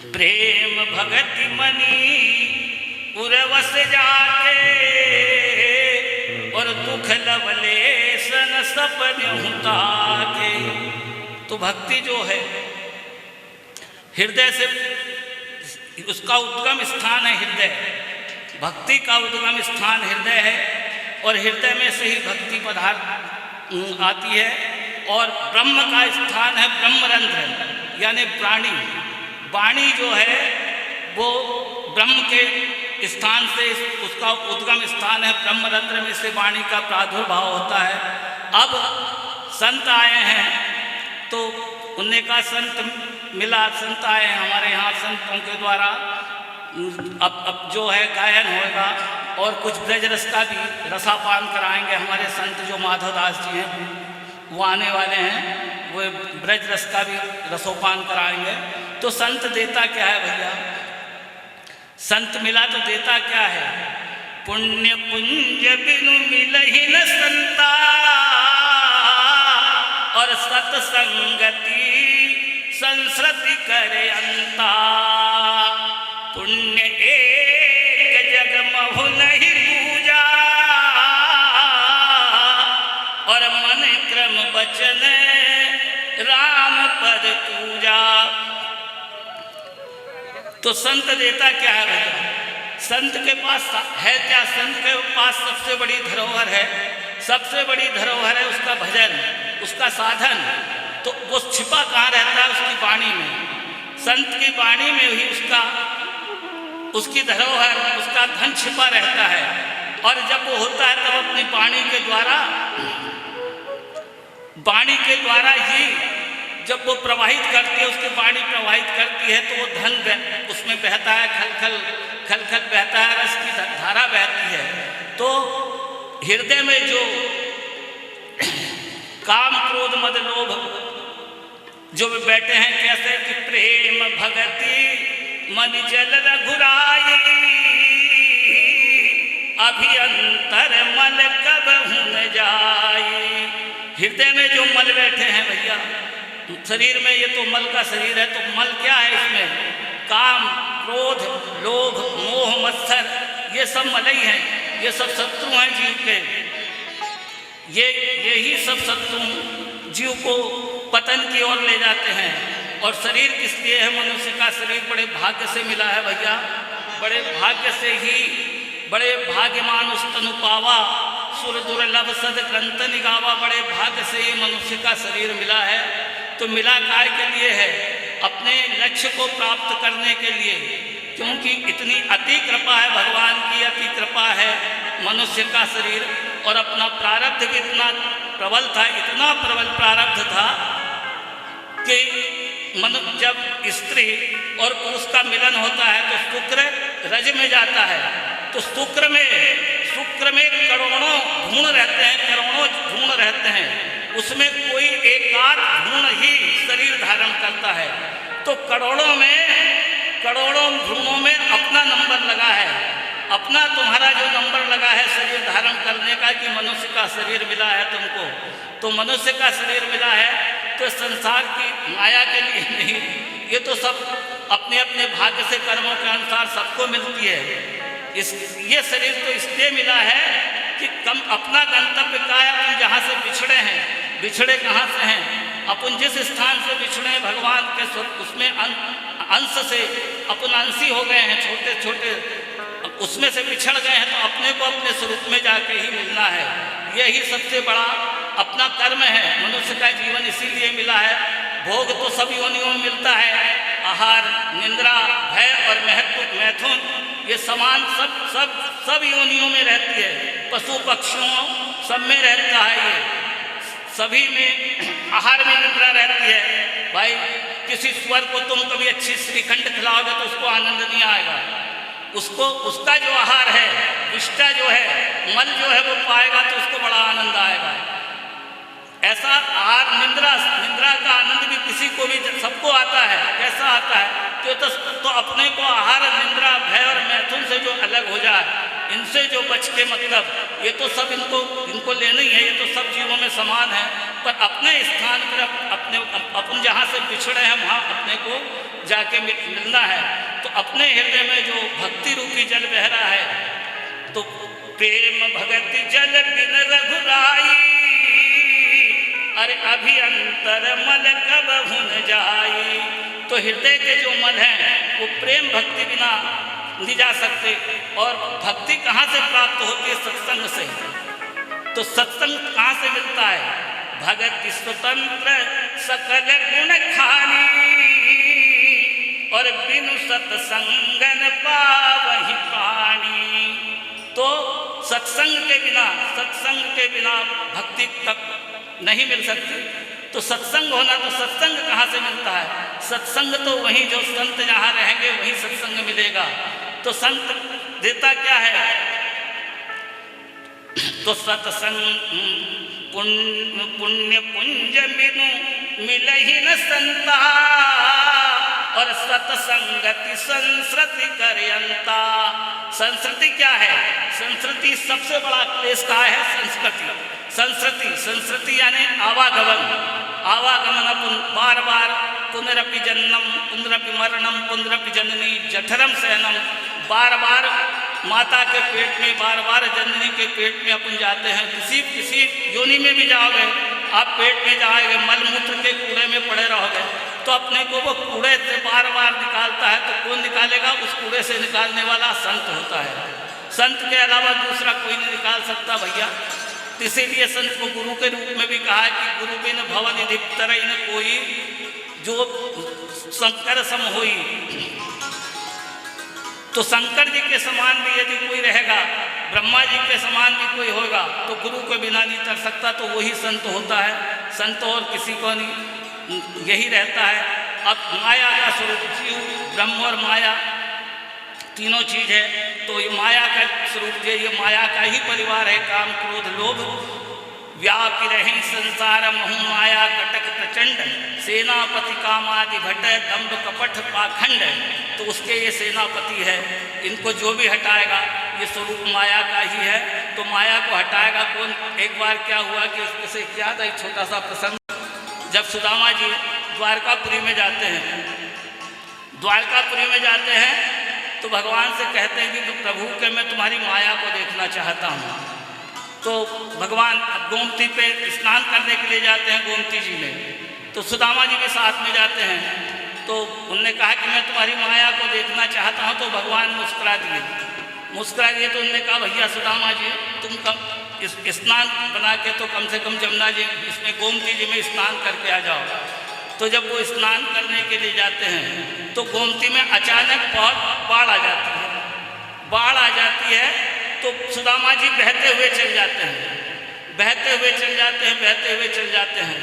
प्रेम भगति मनी उर्वस जाके और दुख लवलेशन सपने ताके। तो भक्ति जो है हृदय से, उसका उद्गम स्थान है हृदय। भक्ति का उद्गम स्थान हृदय है और हृदय में से ही भक्ति पदार्थ आती है। और ब्रह्म का स्थान है ब्रह्मरंध्र यानी प्राणी। वाणी जो है वो ब्रह्म के स्थान से उसका उद्गम स्थान है। ब्रह्मरंध्र में से वाणी का प्रादुर्भाव होता है। अब संत आए हैं तो उनने कहा संत मिला, संत आए हैं हमारे यहाँ, संतों के द्वारा अब जो है गायन होगा और कुछ ब्रज रस का भी रसापान कराएंगे। हमारे संत जो माधवदास जी हैं वो आने वाले हैं, वो ब्रज रस का भी रसोपान कराएंगे। तो संत देता क्या है भैया? संत मिला तो देता क्या है? पुण्य पुंज बिनु मिलहि न संता और सत्संगति संस्कृति करे अंता। पुण्य एक जग महु नहीं पूजा और मन क्रम बचन राम पद पूजा। तो संत देता क्या है भैया? संत के पास है क्या? संत के पास सबसे बड़ी धरोहर है, सबसे बड़ी धरोहर है उसका भजन, उसका साधन। तो वो छिपा कहाँ रहता है? उसकी वाणी में। संत की वाणी में ही उसकी धरोहर, उसका धन छिपा रहता है। और जब वो होता है तब अपनी वाणी के द्वारा ही जब वो प्रवाहित करती है, उसकी वाणी प्रवाहित करती है तो वो धन उसमें बहता है, खल खल बहता है, रस की धारा बहती है। तो हृदय में जो काम क्रोध मद लोभ जो बैठे हैं, कैसे कि प्रेम भगति मन जल रघुराई अभियंतर मल कब न जाई। हृदय में जो मल बैठे हैं भैया, शरीर में ये तो मल का शरीर है, तो मल क्या है इसमें? काम क्रोध लोभ मोह मत्सर, ये सब मल ही हैं, ये सब शत्रु हैं जीव के। यही सब शत्रु जीव को पतन की ओर ले जाते हैं। और शरीर किस लिए है? मनुष्य का शरीर बड़े भाग्य से मिला है भैया, बड़े भाग्य से ही, बड़े भाग्यमान उस तनु पावा सुर दुर्लभ सद ग्रंथ निगावा। बड़े भाग्य से ही मनुष्य का शरीर मिला है। तो मिला काय के लिए है? अपने लक्ष्य को प्राप्त करने के लिए, क्योंकि इतनी अति कृपा है भगवान की, अति कृपा है मनुष्य का शरीर। और अपना प्रारब्ध भी इतना प्रबल था, इतना प्रबल प्रारब्ध था कि जब स्त्री और पुरुष का मिलन होता है तो शुक्र रज में जाता है। तो शुक्र में करोड़ों भ्रूण रहते हैं, करोड़ों भ्रूण रहते हैं, उसमें कोई एकाध भ्रूण ही शरीर धारण करता है। तो करोड़ों भ्रूणों में अपना नंबर लगा है, अपना तुम्हारा जो नंबर लगा है शरीर धारण करने का, कि मनुष्य का शरीर मिला है तुमको। तो मनुष्य का शरीर मिला है तो संसार की माया के लिए नहीं, ये तो सब अपने अपने भाग्य से कर्मों के अनुसार सबको मिलती है। ये शरीर तो इसलिए मिला है कि कम अपना गंतव्य का है। अपन जहाँ से बिछड़े हैं, बिछड़े कहाँ से हैं? अपन जिस स्थान से बिछड़े हैं भगवान के उसमें अंश से अपन अंशी हो गए हैं, छोटे छोटे उसमें से बिछड़ गए हैं। तो अपने को अपने स्वरूप में जाके ही मिलना है। यही सबसे बड़ा अपना कर्म है। मनुष्य का जीवन इसीलिए मिला है। भोग तो सब योनियों में मिलता है, आहार निंद्रा भय और मैथुन ये समान सब योनियों में रहती है। पशु पक्षियों सब में रहता है, ये सभी में आहार में निंद्रा रहती है। भाई किसी स्वर को तुम कभी अच्छी श्रीखंड खिलाओगे तो उसको आनंद नहीं आएगा। उसका जो आहार है, विष्टा जो है, मल जो है वो पाएगा तो उसको बड़ा आनंद आएगा। ऐसा आहार निंद्रा का आनंद भी किसी को भी सबको आता है। कैसा आता है? तो अपने को आहार निंद्रा भय और मैथुन से जो अलग हो जाए, इनसे जो बच के, मतलब ये तो सब इनको लेना ही है, ये तो सब जीवों में समान है। पर अपने स्थान पर अपन जहाँ से बिछड़े हैं वहाँ अपने को जाके मिलना है। तो अपने हृदय में जो भक्ति रूपी जल बह रहा है, तो प्रेम भगति जल बिन रघुराई, अरे अभियंतर मल कब हुन जाई। तो हृदय के जो मल हैं वो प्रेम भक्ति बिना नहीं जा सकते। और भक्ति कहाँ से प्राप्त होती है? सत्संग से। तो सत्संग कहाँ से मिलता है? भगति स्वतंत्र सकल गुण खानी, और बिनु सत्संगन पावहि प्राणी। तो सत्संग के बिना भक्ति तक नहीं मिल सकती। तो सत्संग होना, तो सत्संग कहाँ से मिलता है? सत्संग तो वहीं जो संत जहाँ रहेंगे वहीं सत्संग मिलेगा। तो संत देता क्या है? तो सत्संग पुण्य पुंज बिनु मिलहि न संता, और सत्संगति संस्कृति करयंता। संस्कृति क्या है? संस्कृति सबसे बड़ा क्लेश का है संस्कृति। संस्कृति यानी आवागमन। अपन बार बार पुनरपि जन्म पुनरपि मरणम पुनरपि जननी जठरम शयनम। बार बार माता के पेट में, बार बार जननी के पेट में अपन जाते हैं। किसी योनि में भी जाओगे आप, पेट में जाओगे, मल मूत्र के कूड़े में पड़े रहोगे, तो अपने को वो कूड़े से बार बार निकालता है। तो कौन निकालेगा? उस कूड़े से निकालने वाला संत होता है। संत के अलावा दूसरा कोई नहीं निकाल सकता भैया। इसीलिए संत को गुरु के रूप में भी कहा है कि गुरु बिन भवन निधितर न कोई, जो शंकर सम होई। तो शंकर जी के समान भी यदि कोई रहेगा, ब्रह्मा जी के समान भी कोई होगा, तो गुरु के बिना नहीं कर सकता। तो वही संत होता है। संत और किसी को नहीं, यही रहता है। अब माया का स्वरूप जीव, ब्रह्म और माया तीनों चीज है। तो ये माया का स्वरूप ये माया का ही परिवार है। काम क्रोध लोभ व्यापी रहे संसार महु माया कटक प्रचंड, सेनापति कामादि भट दम्भ कपट पाखंड। तो उसके ये सेनापति है। इनको जो भी हटाएगा ये स्वरूप माया का ही है। तो माया को हटाएगा कौन? एक बार क्या हुआ कि उससे क्या था, एक छोटा सा प्रसंग। जब सुदामा जी द्वारकापुरी में जाते हैं, तो भगवान से कहते हैं कि प्रभु के मैं तुम्हारी माया को देखना चाहता हूँ। तो भगवान गोमती पे स्नान करने के लिए जाते हैं, गोमती जी में। तो सुदामा जी के साथ में जाते हैं। तो उनने कहा कि मैं तुम्हारी माया को देखना चाहता हूँ। तो भगवान मुस्कुरा दिए। तो उनने कहा भैया सुदामा जी तुम कम स्नान बना के तो कम से कम जमुना जी इसमें गोमती जी में स्नान करके आ जाओ। तो जब वो स्नान करने के लिए जाते हैं तो गोमती में अचानक बहुत बाढ़ आ जाती है। तो सुदामा जी बहते हुए चल जाते हैं।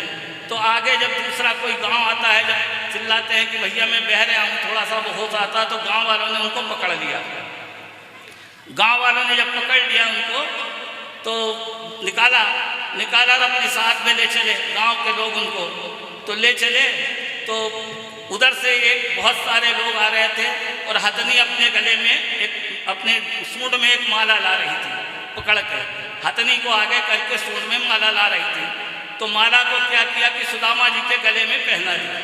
तो आगे जब दूसरा कोई गांव आता है, जब चिल्लाते हैं कि भैया मैं बह रहा हूँ, थोड़ा सा होश आता, तो गांव वालों ने उनको पकड़ लिया। गांव वालों ने जब पकड़ लिया उनको, तो निकाला और अपने साथ में ले चले। गांव के लोग उनको तो ले चले। तो उधर से बहुत सारे लोग आ रहे थे, और हथनी अपने गले में अपने सूंड में एक माला ला रही थी पकड़ के। हथनी को आगे करके सूंड में माला ला रही थी। तो माला को क्या किया कि सुदामा जी के गले में पहना दिया।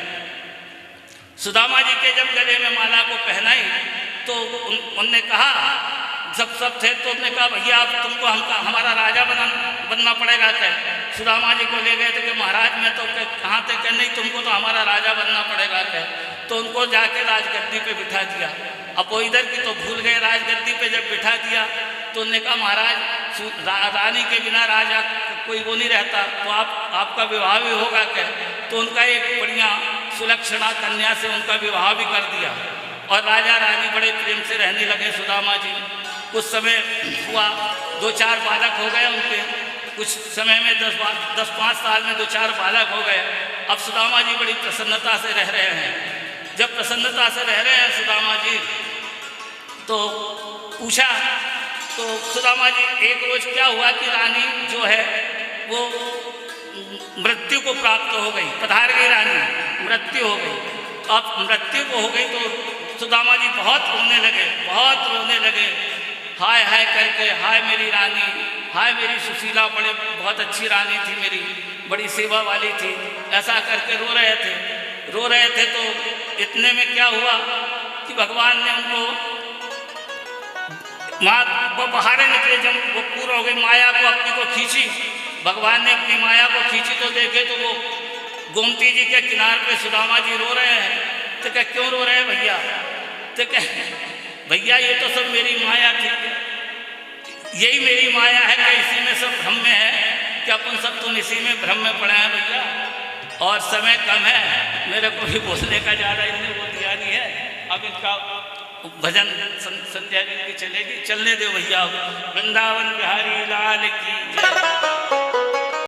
सुदामा जी के जब गले में माला को पहनाई तो उनने कहा, सब थे, तो उन्होंने कहा भैया अब तुमको हमारा राजा बनना पड़ेगा। क्या सुदामा जी को ले गए थे कि महाराज मैं तो कहाँ थे कि नहीं, तुमको तो हमारा राजा बनना पड़ेगा। क्या तो उनको जाके राजगद्दी पे बिठा दिया। अब वो इधर की तो भूल गए। राजगद्दी पे जब बिठा दिया तो उन्होंने कहा महाराज रानी के बिना राजा कोई वो नहीं रहता, तो आपका विवाह भी होगा। क्या तो उनका एक बढ़िया सुलक्षणा कन्या से उनका विवाह भी कर दिया, और राजा रानी बड़े प्रेम से रहने लगे। सुदामा जी कुछ समय हुआ, 2-4 बालक हो गए उनके। कुछ समय में 10-5 साल में 2-4 बालक हो गए। अब सुदामा जी बड़ी प्रसन्नता से रह रहे हैं। जब प्रसन्नता से रह रहे हैं सुदामा जी, तो पूछा, तो सुदामा जी एक रोज क्या हुआ कि रानी जो है वो मृत्यु को प्राप्त हो गई। पधार गई रानी, मृत्यु हो गई। अब मृत्यु को हो गई तो सुदामा जी बहुत रोने लगे। हाय हाय करके, हाय मेरी रानी, हाय मेरी सुशीला, बहुत अच्छी रानी थी मेरी, बड़ी सेवा वाली थी, ऐसा करके रो रहे थे। रो रहे थे। तो इतने में क्या हुआ कि भगवान ने उनको वो बाहर निकले, जब वो पूरा हो गई, माया को अपनी को खींची, भगवान ने अपनी माया को खींची तो देखे तो वो गोमती जी के किनारे पे सुदामा जी रो रहे हैं। तो क्या क्यों रो रहे हैं भैया? तो क्या भैया ये तो सब मेरी माया थी, यही मेरी माया है कि इसी में सब भ्रम में है कि अपन सब तुम इसी में भ्रम में पड़े हैं भैया। और समय कम है, मेरे को भी बोलने का ज़्यादा इनने वो दिया नहीं है। अब इनका भजन संध्या की चलेगी, चलने दो भैया। वृंदावन बिहारी लाल की जय।